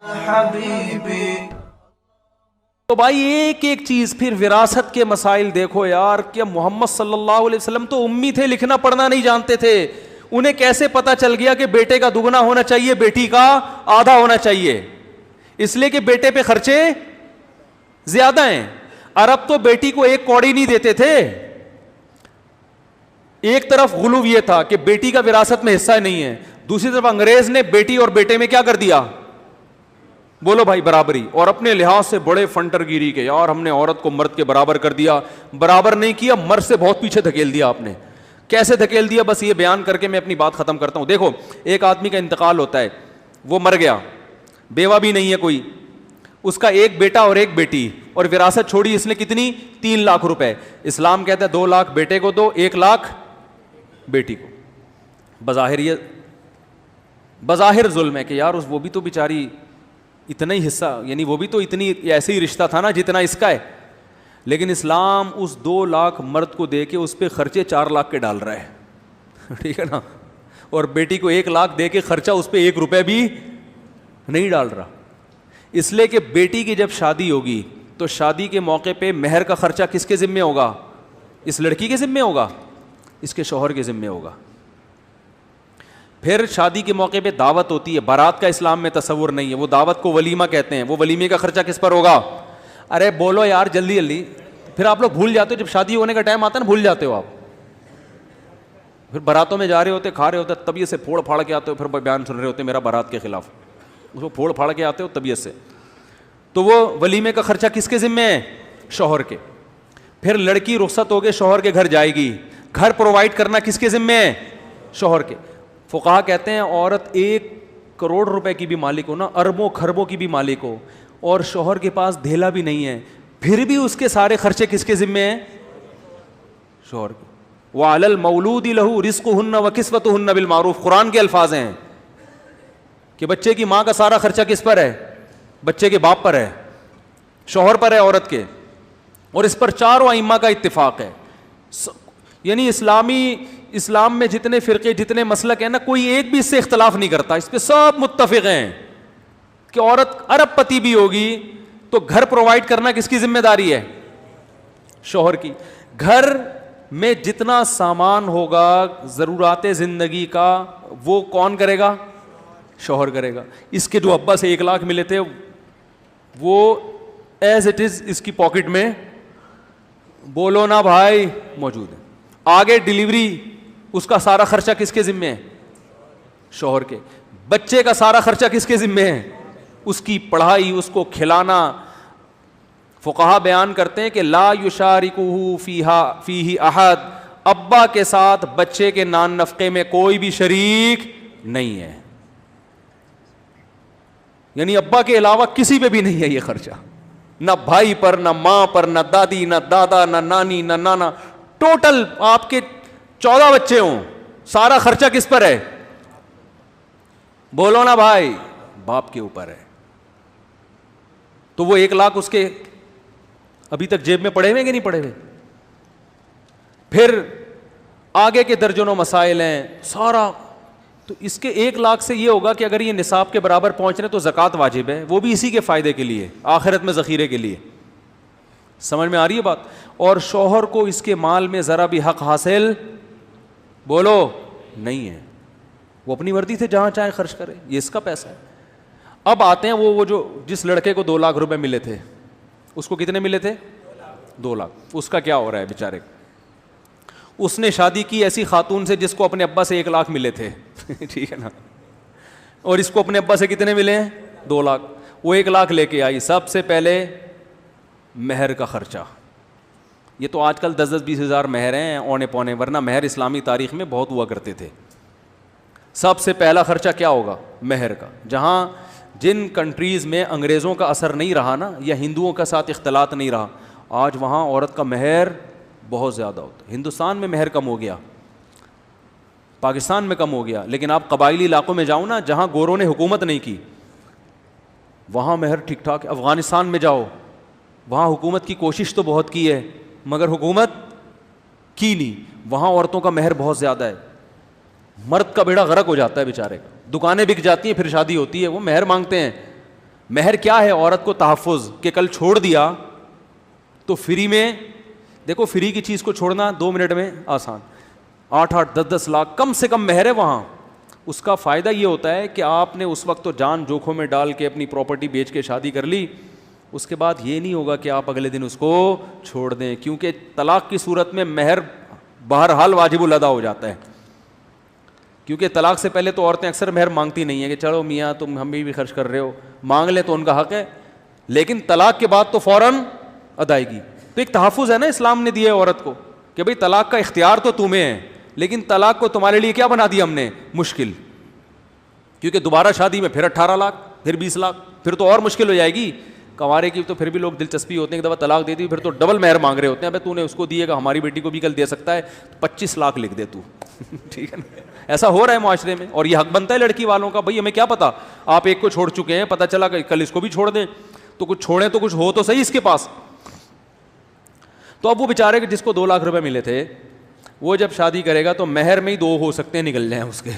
حبیبی. تو بھائی ایک ایک چیز. پھر وراثت کے مسائل دیکھو یار, کہ محمد صلی اللہ علیہ وسلم تو امی تھے, لکھنا پڑھنا نہیں جانتے تھے. انہیں کیسے پتا چل گیا کہ بیٹے کا دگنا ہونا چاہیے, بیٹی کا آدھا ہونا چاہیے؟ اس لیے کہ بیٹے پہ خرچے زیادہ ہیں. عرب تو بیٹی کو ایک کوڑی نہیں دیتے تھے. ایک طرف غلو یہ تھا کہ بیٹی کا وراثت میں حصہ نہیں ہے, دوسری طرف انگریز نے بیٹی اور بیٹے میں کیا کر دیا؟ بولو بھائی, برابری. اور اپنے لحاظ سے بڑے فنٹر گیری کے, یار ہم نے عورت کو مرد کے برابر کر دیا. برابر نہیں کیا, مرد سے بہت پیچھے دھکیل دیا آپ نے. کیسے دھکیل دیا, بس یہ بیان کر کے میں اپنی بات ختم کرتا ہوں. دیکھو, ایک آدمی کا انتقال ہوتا ہے, وہ مر گیا, بیوہ بھی نہیں ہے کوئی, اس کا ایک بیٹا اور ایک بیٹی, اور وراثت چھوڑی اس نے کتنی؟ 3 لاکھ روپے. اسلام کہتا ہے 2 لاکھ بیٹے کو دو, 1 لاکھ بیٹی کو. بظاہر یہ بظاہر ظلم ہے کہ یار وہ بھی تو بیچاری اتنا ہی حصہ, یعنی وہ بھی تو اتنی ایسے ہی رشتہ تھا نا جتنا اس کا ہے. لیکن اسلام اس 2 لاکھ مرد کو دے کے اس پہ خرچے 4 لاکھ کے ڈال رہا ہے. ٹھیک ہے نا. اور بیٹی کو 1 لاکھ دے کے خرچہ اس پہ 1 روپے بھی نہیں ڈال رہا. اس لیے کہ بیٹی کی جب شادی ہوگی تو شادی کے موقع پہ مہر کا خرچہ کس کے ذمے ہوگا؟ اس لڑکی کے ذمے ہوگا, اس کے شوہر کے ذمے ہوگا. پھر شادی کے موقع پہ دعوت ہوتی ہے, بارات کا اسلام میں تصور نہیں ہے, وہ دعوت کو ولیمہ کہتے ہیں. وہ ولیمے کا خرچہ کس پر ہوگا؟ ارے بولو یار جلدی جلدی. پھر آپ لوگ بھول جاتے ہو, جب شادی ہونے کا ٹائم آتا ہے نا, بھول جاتے ہو آپ. پھر باراتوں میں جا رہے ہوتے, کھا رہے ہوتے, طبیعت سے پھوڑ پھاڑ کے آتے ہو, پھر بیان سن رہے ہوتے میرا بارات کے خلاف, اس کو پھوڑ پھاڑ کے آتے ہو طبیعت سے. تو وہ ولیمے کا خرچہ کس کے ذمے ہے؟ شوہر کے. پھر لڑکی رخصت ہو کے شوہر کے گھر جائے گی, گھر پرووائڈ کرنا کس کے ذمے ہے؟ شوہر کے. فقہا کہتے ہیں عورت 1 کروڑ روپے کی بھی مالک ہو نا, اربوں خربوں کی بھی مالک ہو, اور شوہر کے پاس دھیلا بھی نہیں ہے, پھر بھی اس کے سارے خرچے کس کے ذمے ہیں؟ شوہر کے. وَعَلَى الْمَوْلُودِ لَهُ رِزْقُهُنَّ وَكِسْوَتُهُنَّ بِالْمَعْرُوفِ, قرآن کے الفاظ ہیں کہ بچے کی ماں کا سارا خرچہ کس پر ہے؟ بچے کے باپ پر ہے, شوہر پر ہے, عورت کے. اور اس پر چاروں ائمہ کا اتفاق ہے. یعنی اسلام میں جتنے فرقے, جتنے مسلک ہیں نا, کوئی ایک بھی اس سے اختلاف نہیں کرتا, اس پہ سب متفق ہیں کہ عورت ارب پتی بھی ہوگی تو گھر پرووائڈ کرنا کس کی ذمہ داری ہے؟ شوہر کی. گھر میں جتنا سامان ہوگا ضرورات زندگی کا, وہ کون کرے گا؟ شوہر کرے گا. اس کے جو ابا سے 1 لاکھ ملے تھے وہ ایز اٹ از اس کی پاکٹ میں, بولو نا بھائی, موجود ہے. آگے ڈیلیوری, اس کا سارا خرچہ کس کے ذمے ہے؟ شوہر کے. بچے کا سارا خرچہ کس کے ذمے ہے؟ اس کی پڑھائی, اس کو کھلانا. فقہا بیان کرتے ہیں کہ لا یشارکہ فیہ احد, ابا کے ساتھ بچے کے نان نفقے میں کوئی بھی شریک نہیں ہے. یعنی ابا کے علاوہ کسی پہ بھی نہیں ہے یہ خرچہ, نہ بھائی پر, نہ ماں پر, نہ دادی, نہ دادا, نہ نانی, نہ نانا. ٹوٹل آپ کے 14 بچے ہوں, سارا خرچہ کس پر ہے؟ بولو نا بھائی, باپ کے اوپر ہے. تو وہ 1 لاکھ اس کے ابھی تک جیب میں پڑے ہوئے کہ نہیں پڑے ہوئے؟ پھر آگے کے درجنوں مسائل ہیں سارا. تو اس کے 1 لاکھ سے یہ ہوگا کہ اگر یہ نصاب کے برابر پہنچ رہے تو زکوٰۃ واجب ہے, وہ بھی اسی کے فائدے کے لیے, آخرت میں ذخیرے کے لیے. سمجھ میں آ رہی ہے بات؟ اور شوہر کو اس کے مال میں ذرا بھی حق حاصل, بولو, نہیں ہے. وہ اپنی مرضی سے جہاں چاہے خرچ کرے, یہ اس کا پیسہ ہے. اب آتے ہیں وہ جو جس لڑکے کو 2 لاکھ روپے ملے تھے, اس کو کتنے ملے تھے؟ 2 لاکھ. اس کا کیا ہو رہا ہے بیچارے؟ اس نے شادی کی ایسی خاتون سے جس کو اپنے ابا سے 1 لاکھ ملے تھے. ٹھیک ہے نا. اور اس کو اپنے ابا سے کتنے ملے ہیں؟ 2 لاکھ. وہ 1 لاکھ لے کے آئی. سب سے پہلے مہر کا خرچہ. یہ تو آج کل 10-20 ہزار مہر ہیں اونے پونے, ورنہ مہر اسلامی تاریخ میں بہت ہوا کرتے تھے. سب سے پہلا خرچہ کیا ہوگا؟ مہر کا. جہاں جن کنٹریز میں انگریزوں کا اثر نہیں رہا نا, یا ہندوؤں کا ساتھ اختلاط نہیں رہا, آج وہاں عورت کا مہر بہت زیادہ ہوتا ہے. ہندوستان میں مہر کم ہو گیا, پاکستان میں کم ہو گیا, لیکن آپ قبائلی علاقوں میں جاؤ نا جہاں گوروں نے حکومت نہیں کی, وہاں مہر ٹھیک ٹھاک ہے. افغانستان میں جاؤ, وہاں حکومت کی کوشش تو بہت کی ہے مگر حکومت کی نہیں, وہاں عورتوں کا مہر بہت زیادہ ہے. مرد کا بیڑا غرق ہو جاتا ہے بیچارے کا, دکانیں بک جاتی ہیں, پھر شادی ہوتی ہے, وہ مہر مانگتے ہیں. مہر کیا ہے؟ عورت کو تحفظ، کہ کل چھوڑ دیا تو فری میں، دیکھو فری کی چیز کو چھوڑنا 2 منٹ میں آسان، 8-8 10-10 لاکھ کم سے کم مہر ہے وہاں. اس کا فائدہ یہ ہوتا ہے کہ آپ نے اس وقت تو جان جوکھوں میں ڈال کے اپنی پراپرٹی بیچ کے شادی کر لی، اس کے بعد یہ نہیں ہوگا کہ آپ اگلے دن اس کو چھوڑ دیں، کیونکہ طلاق کی صورت میں مہر بہرحال واجب الادا ہو جاتا ہے. کیونکہ طلاق سے پہلے تو عورتیں اکثر مہر مانگتی نہیں ہیں کہ چلو میاں تم ہم بھی خرچ کر رہے ہو، مانگ لیں تو ان کا حق ہے، لیکن طلاق کے بعد تو فوراً ادائیگی. تو ایک تحفظ ہے نا اسلام نے دیا ہے عورت کو کہ بھئی طلاق کا اختیار تو تمہیں ہے، لیکن طلاق کو تمہارے لیے کیا بنا دیا ہم نے؟ مشکل. کیونکہ دوبارہ شادی میں پھر 18 لاکھ، پھر 20 لاکھ، پھر تو اور مشکل ہو جائے گی. کنوارے کی تو پھر بھی لوگ دلچسپی ہوتے ہیں کہ دفعہ طلاق دے دی پھر تو ڈبل مہر مانگ رہے ہوتے ہیں. ابے تو نے اس کو دیے گا ہماری بیٹی کو بھی کل دے سکتا ہے، 25 لاکھ لکھ دے تو. ٹھیک ہے نا؟ ایسا ہو رہا ہے معاشرے میں، اور یہ حق بنتا ہے لڑکی والوں کا. بھائی ہمیں کیا پتا، آپ ایک کو چھوڑ چکے ہیں، پتہ چلا کہ کل اس کو بھی چھوڑ دیں، تو کچھ چھوڑیں تو کچھ ہو تو صحیح اس کے پاس. تو اب وہ بیچارے جس کو 2 لاکھ روپے ملے تھے، وہ جب شادی کرے گا تو مہر میں ہی 2 ہو سکتے ہیں نکل جائیں اس کے.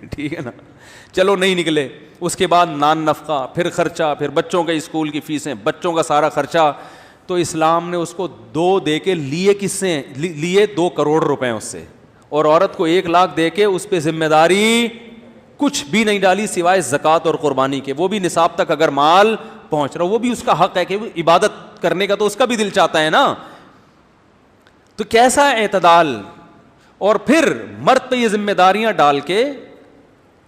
ٹھیک ہے نا؟ چلو نہیں نکلے، اس کے بعد نان نفقہ، پھر خرچہ، پھر بچوں کے اسکول کی فیسیں، بچوں کا سارا خرچہ. تو اسلام نے اس کو 2 دے کے لیے کس سے؟ لیے 2 کروڑ روپے اس سے، اور عورت کو 1 لاکھ دے کے اس پہ ذمہ داری کچھ بھی نہیں ڈالی سوائے زکوٰۃ اور قربانی کے. وہ بھی نصاب تک اگر مال پہنچ رہا، وہ بھی اس کا حق ہے کہ عبادت کرنے کا تو اس کا بھی دل چاہتا ہے نا. تو کیسا اعتدال. اور پھر مرد پہ یہ ذمہ داریاں ڈال کے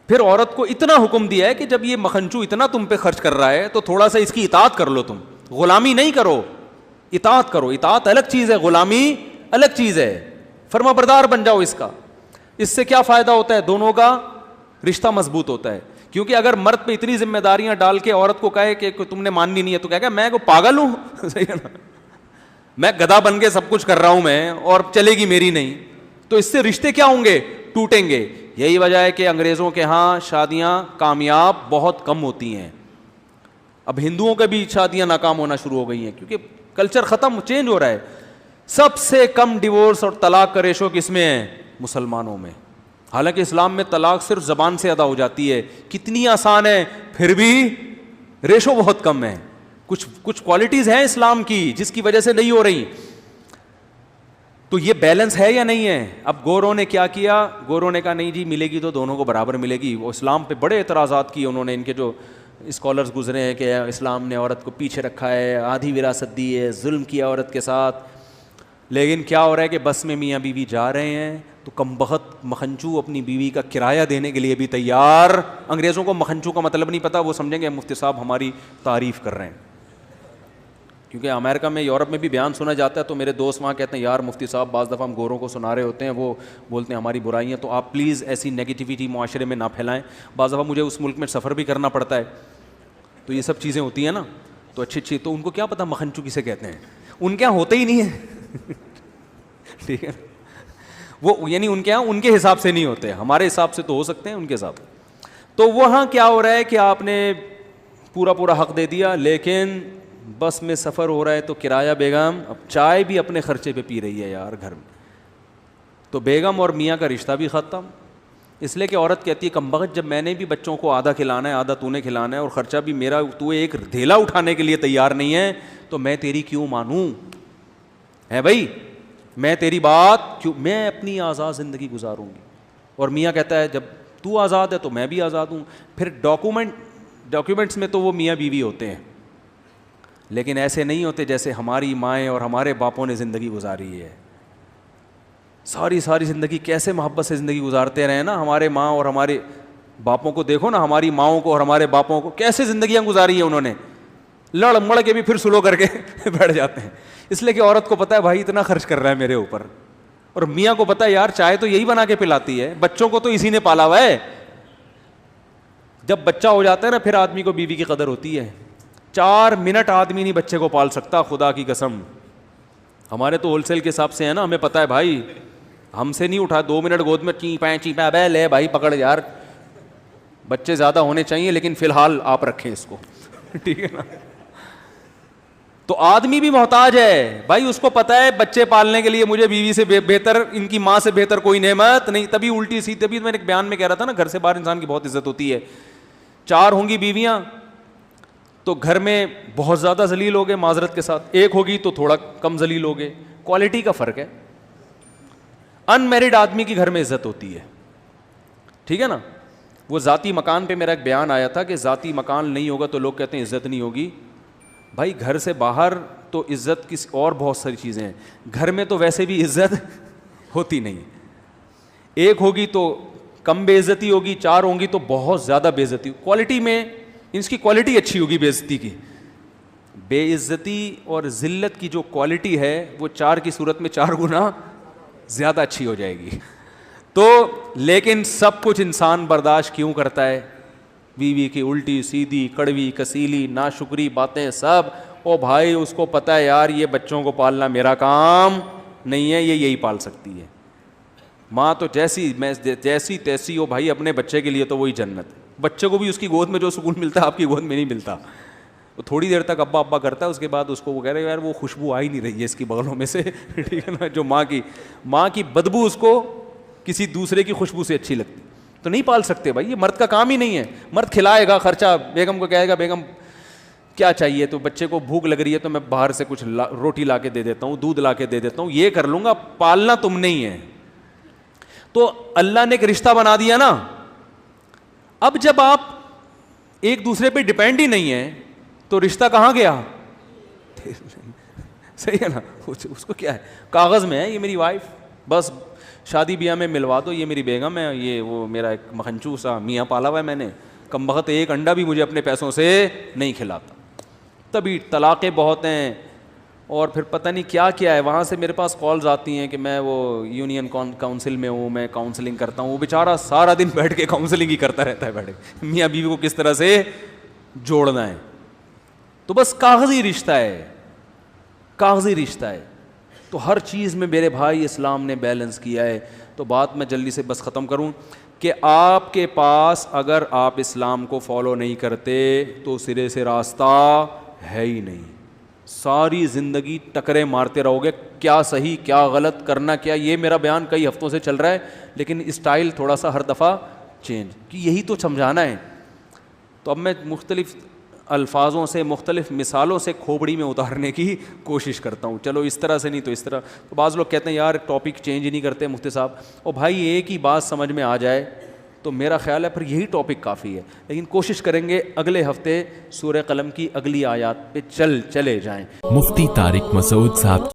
پھر عورت کو اتنا حکم دیا ہے کہ جب یہ مکھنچو اتنا تم پہ خرچ کر رہا ہے تو تھوڑا سا اس کی اطاعت کر لو. تم غلامی نہیں کرو، اطاعت کرو. اطاعت الگ چیز ہے، غلامی الگ چیز ہے. فرما بردار بن جاؤ اس کا. اس سے کیا فائدہ ہوتا ہے؟ دونوں کا رشتہ مضبوط ہوتا ہے. کیونکہ اگر مرد پہ اتنی ذمہ داریاں ڈال کے عورت کو کہے کہ تم نے ماننی نہیں ہے، تو کہے گا میں کو پاگل ہوں. صحیح ہے نا؟ میں گدھا بن کے سب کچھ کر رہا ہوں میں، اور چلے گی میری نہیں. تو اس سے رشتے کیا ہوں گے؟ ٹوٹیں گے. یہی وجہ ہے کہ انگریزوں کے ہاں شادیاں کامیاب بہت کم ہوتی ہیں. اب ہندوؤں کے بھی شادیاں ناکام ہونا شروع ہو گئی ہیں، کیونکہ کلچر ختم، چینج ہو رہا ہے. سب سے کم ڈیورس اور طلاق کا ریشو کس میں ہے؟ مسلمانوں میں. حالانکہ اسلام میں طلاق صرف زبان سے ادا ہو جاتی ہے، کتنی آسان ہے، پھر بھی ریشو بہت کم ہے. کچھ کوالٹیز ہیں اسلام کی جس کی وجہ سے نہیں ہو رہی. تو یہ بیلنس ہے یا نہیں ہے؟ اب گوروں نے کیا کیا؟ گوروں نے کہا نہیں جی ملے گی تو دونوں کو برابر ملے گی. وہ اسلام پہ بڑے اعتراضات کیے انہوں نے. ان کے جو اسکالرز گزرے ہیں کہ اسلام نے عورت کو پیچھے رکھا ہے، آدھی وراثت دی ہے، ظلم کیا عورت کے ساتھ. لیکن کیا ہو رہا ہے کہ بس میں میاں بیوی جا رہے ہیں تو کم بخت مکھنچو اپنی بیوی کا کرایہ دینے کے لیے بھی تیار. انگریزوں کو مکھنچو کا مطلب نہیں پتا، وہ سمجھیں گے مفتی صاحب ہماری تعریف کر رہے ہیں. کیونکہ امریکہ میں، یورپ میں بھی بیان سنا جاتا ہے، تو میرے دوست وہاں کہتے ہیں یار مفتی صاحب بعض دفعہ ہم گوروں کو سنا رہے ہوتے ہیں، وہ بولتے ہیں ہماری برائیاں، تو آپ پلیز ایسی نیگیٹیوٹی معاشرے میں نہ پھیلائیں. بعض دفعہ مجھے اس ملک میں سفر بھی کرنا پڑتا ہے، تو یہ سب چیزیں ہوتی ہیں نا، تو اچھی تو ان کو کیا پتہ مکھنچو کسے کہتے ہیں. ان کے یہاں ہوتے ہی نہیں ہے. ٹھیک ہے، وہ یعنی ان کے یہاں ان کے حساب سے نہیں ہوتے، ہمارے حساب سے تو ہو سکتے ہیں، ان کے حساب. تو وہاں کیا ہو رہا ہے کہ آپ نے پورا حق دے دیا، لیکن بس میں سفر ہو رہا ہے تو کرایہ بیگم اب چائے بھی اپنے خرچے پہ پی رہی ہے یار گھر میں. تو بیگم اور میاں کا رشتہ بھی ختم. اس لیے کہ عورت کہتی ہے کم بخت جب میں نے بھی بچوں کو آدھا کھلانا ہے، آدھا تو نے کھلانا ہے، اور خرچہ بھی میرا، تو ایک دھیلا اٹھانے کے لیے تیار نہیں ہے، تو میں تیری کیوں مانوں؟ ہے بھائی میں تیری بات کیوں، میں اپنی آزاد زندگی گزاروں گی. اور میاں کہتا ہے جب تو آزاد ہے تو میں بھی آزاد ہوں. پھر ڈاکیومنٹس میں تو وہ میاں بیوی ہوتے ہیں، لیکن ایسے نہیں ہوتے جیسے ہماری مائیں اور ہمارے باپوں نے زندگی گزاری ہے. ساری زندگی کیسے محبت سے زندگی گزارتے رہے نا. ہمارے ماں اور ہمارے باپوں کو دیکھو نا، ہماری ماؤں کو اور ہمارے باپوں کو کیسے زندگیاں گزاری ہیں انہوں نے. لڑ مڑ کے بھی پھر سلو کر کے بیٹھ جاتے ہیں، اس لیے کہ عورت کو پتہ ہے بھائی اتنا خرچ کر رہا ہے میرے اوپر، اور میاں کو پتہ ہے یار چائے تو یہی بنا کے پلاتی ہے، بچوں کو تو اسی نے پالا ہوا ہے. جب بچہ ہو جاتا ہے نا پھر آدمی کو بیوی کی قدر ہوتی ہے. 4 منٹ آدمی نہیں بچے کو پال سکتا، خدا کی قسم. ہمارے تو ہول سیل کے حساب سے ہے نا، ہمیں پتہ ہے بھائی ہم سے نہیں اٹھا 2 منٹ گود میں چیپیں بے لے بھائی پکڑ یار. بچے زیادہ ہونے چاہیے لیکن فی الحال آپ رکھیں اس کو. ٹھیک ہے نا. تو آدمی بھی محتاج ہے بھائی، اس کو پتہ ہے بچے پالنے کے لیے مجھے بیوی سے بہتر، ان کی ماں سے بہتر کوئی نعمت نہیں. تبھی الٹی سی، تبھی میں نے ایک بیان میں کہہ رہا تھا نا گھر سے باہر انسان کی بہت عزت ہوتی ہے. 4 ہوں گی بیویاں تو گھر میں بہت زیادہ ذلیل ہوگے معذرت کے ساتھ, ایک ہوگی تو تھوڑا کم ذلیل ہوگے, کوالٹی کا فرق ہے. ان میرڈ آدمی کی گھر میں عزت ہوتی ہے, ٹھیک ہے نا. وہ ذاتی مکان پہ میرا ایک بیان آیا تھا کہ ذاتی مکان نہیں ہوگا تو لوگ کہتے ہیں عزت نہیں ہوگی. بھائی گھر سے باہر تو عزت کسی اور بہت ساری چیزیں ہیں, گھر میں تو ویسے بھی عزت ہوتی نہیں. ایک ہوگی تو کم بے عزتی ہوگی, چار ہوں گی تو بہت زیادہ بے عزتی. کوالٹی میں اس کی کوالٹی اچھی ہوگی بے عزتی کی. بے عزتی اور ذلت کی جو کوالٹی ہے وہ چار کی صورت میں 4 گنا زیادہ اچھی ہو جائے گی. تو لیکن سب کچھ انسان برداشت کیوں کرتا ہے؟ بیوی کی الٹی سیدھی کڑوی کسیلی ناشکری باتیں سب. او بھائی اس کو پتہ ہے یار یہ بچوں کو پالنا میرا کام نہیں ہے, یہ یہی پال سکتی ہے. ماں تو جیسی تیسی ہو بھائی, اپنے بچے کے لیے تو وہی جنت. بچے کو بھی اس کی گود میں جو سکون ملتا ہے آپ کی گود میں نہیں ملتا. وہ تھوڑی دیر تک ابا ابا کرتا ہے, اس کے بعد اس کو وہ کہہ رہے یار وہ خوشبو آ ہی نہیں رہی ہے اس کی بغلوں میں سے, ٹھیک ہے نا. جو ماں کی بدبو اس کو کسی دوسرے کی خوشبو سے اچھی لگتی. تو نہیں پال سکتے بھائی, یہ مرد کا کام ہی نہیں ہے. مرد کھلائے گا, خرچہ بیگم کو کہے گا بیگم کیا چاہیے, تو بچے کو بھوک لگ رہی ہے تو میں باہر سے کچھ روٹی لا کے دے دیتا ہوں, دودھ لا کے دے دیتا ہوں, یہ کر لوں گا. پالنا تم نہیں ہے. تو اللہ نے ایک رشتہ بنا دیا نا. اب جب آپ ایک دوسرے پہ ڈپینڈ ہی نہیں ہے تو رشتہ کہاں گیا؟ صحیح ہے نا. اس کو کیا ہے, کاغذ میں ہے یہ میری وائف, بس شادی بیاہ میں ملوا دو یہ میری بیگم ہے, یہ وہ میرا ایک مکھنچو سا میاں پالا ہوا ہے میں نے, کم بخت ایک انڈا بھی مجھے اپنے پیسوں سے نہیں کھلاتا. تبھی طلاقیں بہت ہیں اور پھر پتہ نہیں کیا کیا ہے. وہاں سے میرے پاس کالز آتی ہیں کہ میں وہ یونین کاؤنسل میں ہوں, میں کاؤنسلنگ کرتا ہوں. وہ بیچارہ سارا دن بیٹھ کے کاؤنسلنگ ہی کرتا رہتا ہے, بیٹھے میاں بیوی کو کس طرح سے جوڑنا ہے. تو بس کاغذی رشتہ ہے, کاغذی رشتہ ہے. تو ہر چیز میں میرے بھائی اسلام نے بیلنس کیا ہے. تو بات میں جلدی سے بس ختم کروں کہ آپ کے پاس اگر آپ اسلام کو فالو نہیں کرتے تو سرے سے راستہ ہے ہی نہیں. ساری زندگی ٹکرے مارتے رہو گے, کیا صحیح کیا غلط کرنا کیا. یہ میرا بیان کئی ہفتوں سے چل رہا ہے لیکن اسٹائل تھوڑا سا ہر دفعہ چینج, کہ یہی تو سمجھانا ہے. تو اب میں مختلف الفاظوں سے مختلف مثالوں سے کھوپڑی میں اتارنے کی کوشش کرتا ہوں. چلو اس طرح سے نہیں تو اس طرح. تو بعض لوگ کہتے ہیں یار ٹاپک چینج ہی نہیں کرتے مفتی صاحب. اور بھائی ایک ہی بات سمجھ میں آ جائے تو میرا خیال ہے پھر یہی ٹاپک کافی ہے. لیکن کوشش کریں گے اگلے ہفتے سورہ قلم کی اگلی آیات پہ چلے جائیں. مفتی طارق مسعود صاحب